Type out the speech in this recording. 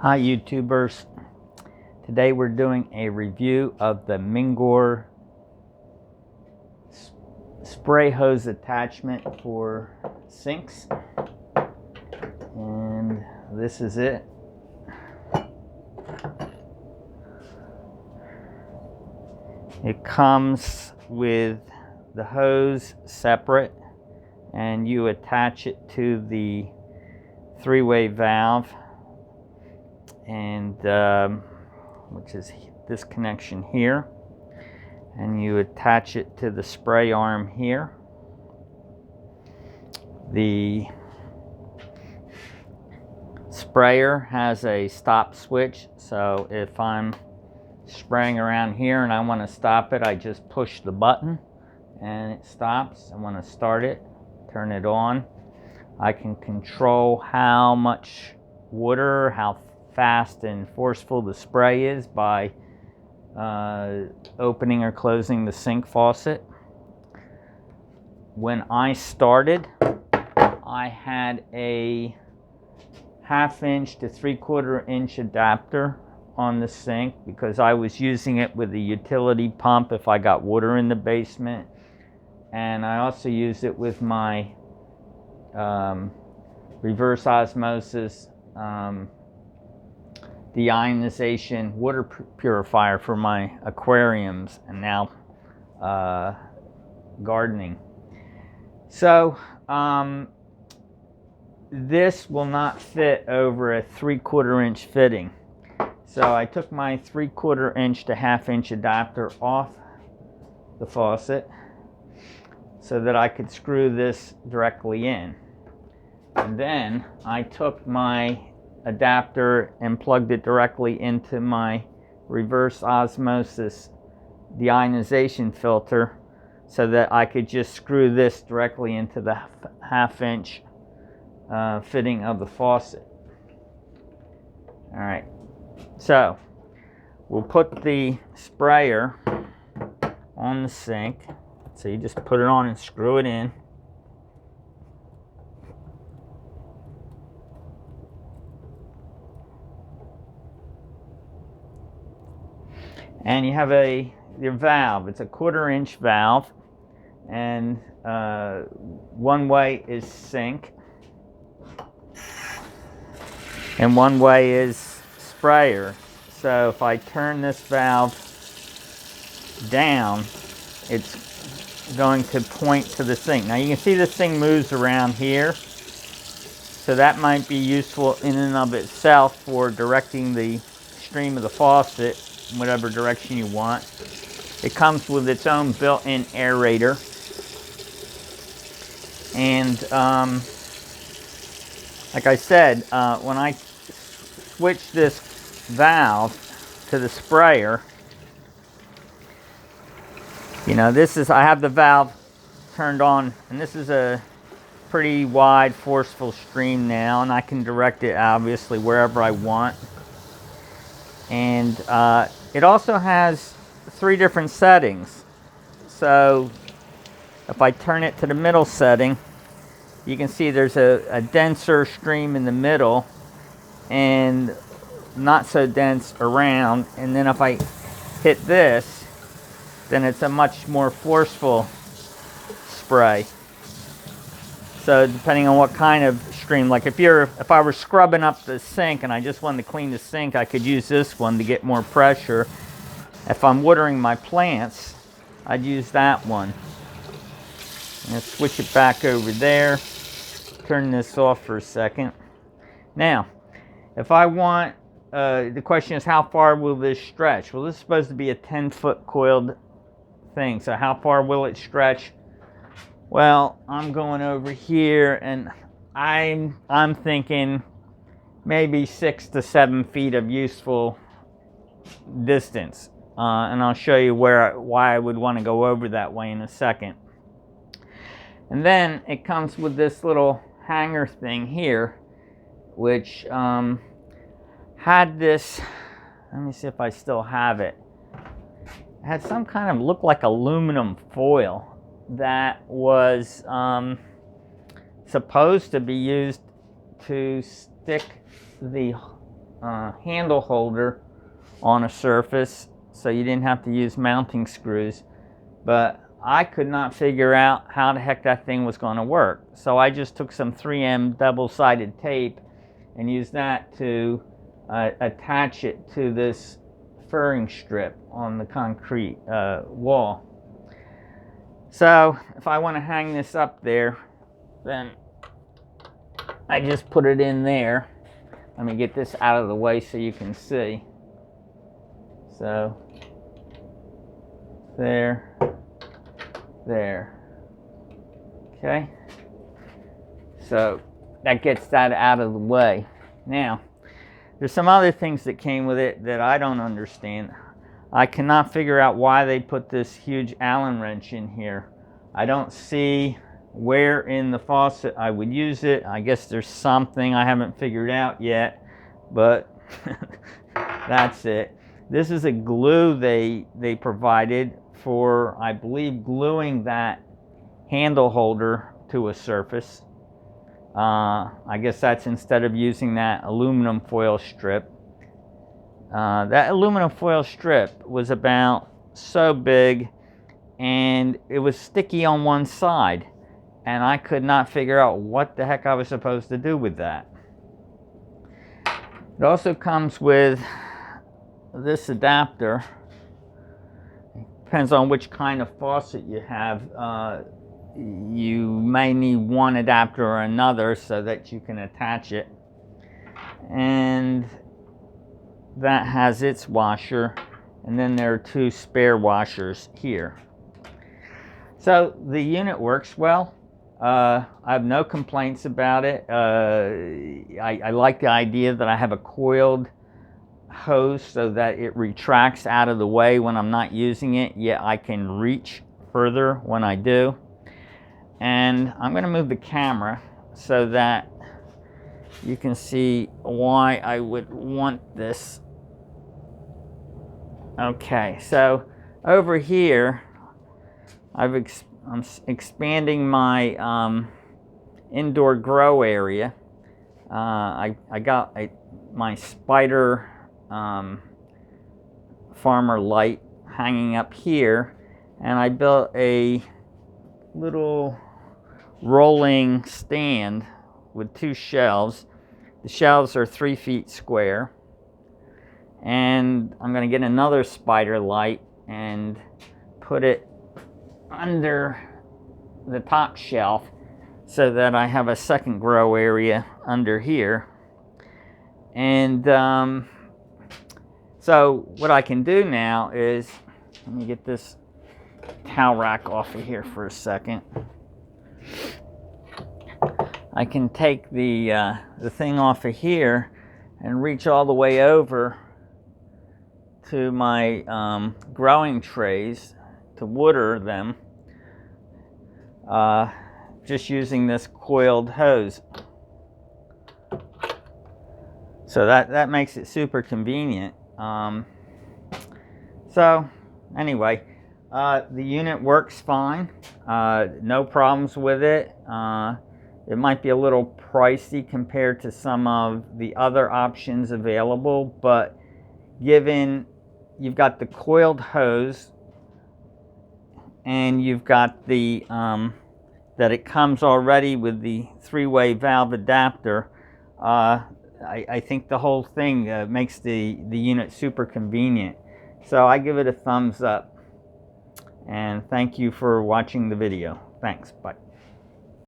Hi YouTubers, today we're doing a review of the Mingor spray hose attachment for sinks, and this is it. It comes with the hose separate, and you attach it to the three-way valve, and which is this connection here, and you attach it to the spray arm here. The sprayer has a stop switch, so if I'm spraying around here and I want to stop it, I just push the button and it stops. I want to start it, turn it on. I can control how much water, how fast and forceful the spray is by opening or closing the sink faucet. When I started, I had a 1/2 inch to 3/4 inch adapter on the sink because I was using it with a utility pump if I got water in the basement, and I also used it with my reverse osmosis deionization water purifier for my aquariums and now gardening. So this will not fit over a 3/4 inch fitting. So I took my 3/4 inch to 1/2 inch adapter off the faucet so that I could screw this directly in. And then I took my adapter and plugged it directly into my reverse osmosis deionization filter so that I could just screw this directly into the 1/2 inch fitting of the faucet. All right, so we'll put the sprayer on the sink. So you just put it on and screw it in. And you have your valve. It's a 1/4 inch valve, and one way is sink and one way is sprayer. So if I turn this valve down, it's going to point to the sink. Now you can see this thing moves around here, so that might be useful in and of itself for directing the stream of the faucet in whatever direction you want. It comes with its own built-in aerator, and like I said, when I switch this valve to the sprayer, you know, I have the valve turned on, and this is a pretty wide, forceful stream now, and I can direct it obviously wherever I want. And it also has 3 different settings. So if I turn it to the middle setting, you can see there's a denser stream in the middle and not so dense around. And then if I hit this, then it's a much more forceful spray. So depending on what kind of stream, like if I were scrubbing up the sink and I just wanted to clean the sink, I could use this one to get more pressure. If I'm watering my plants, I'd use that one. And switch it back over there. Turn this off for a second. Now, if I want, the question is, how far will this stretch? Well, this is supposed to be a 10-foot coiled thing. So how far will it stretch? Well, I'm going over here, and I'm thinking maybe 6 to 7 feet of useful distance, and I'll show you why I would want to go over that way in a second. And then it comes with this little hanger thing here, which had this. Let me see if I still have it. It had some kind of looked like aluminum foil that was supposed to be used to stick the handle holder on a surface, so you didn't have to use mounting screws. But I could not figure out how the heck that thing was going to work. So I just took some 3M double-sided tape and used that to attach it to this furring strip on the concrete wall. So if I want to hang this up there, then I just put it in there. Let me get this out of the way so you can see. So there, there. Okay. So that gets that out of the way. Now, there's some other things that came with it that I don't understand. I cannot figure out why they put this huge Allen wrench in here. I don't see where in the faucet I would use it. I guess there's something I haven't figured out yet, but that's it. This is a glue they provided for, I believe, gluing that handle holder to a surface. I guess that's instead of using that aluminum foil strip. That aluminum foil strip was about so big, and it was sticky on one side, and I could not figure out what the heck I was supposed to do with that. It also comes with this adapter. Depends on which kind of faucet you have. You may need one adapter or another so that you can attach it. And that has its washer, and then there are two spare washers here. So the unit works well. I have no complaints about it. I like the idea that I have a coiled hose so that it retracts out of the way when I'm not using it, yet I can reach further when I do. And I'm going to move the camera so that you can see why I would want this. Okay, so over here I'm expanding my indoor grow area. I got my spider farmer light hanging up here, and I built a little rolling stand with two shelves. The shelves are 3 feet square, and I'm going to get another spider light and put it under the top shelf so that I have a second grow area under here. And so what I can do now is, let me get this towel rack off of here for a second. I can take the thing off of here and reach all the way over to my growing trays to water them, just using this coiled hose. So that makes it super convenient. So anyway, the unit works fine. No problems with it. It might be a little pricey compared to some of the other options available, but given you've got the coiled hose and you've got the that it comes already with the 3-way valve adapter, I think the whole thing makes the unit super convenient. So I give it a thumbs up, and thank you for watching the video. Thanks. Bye.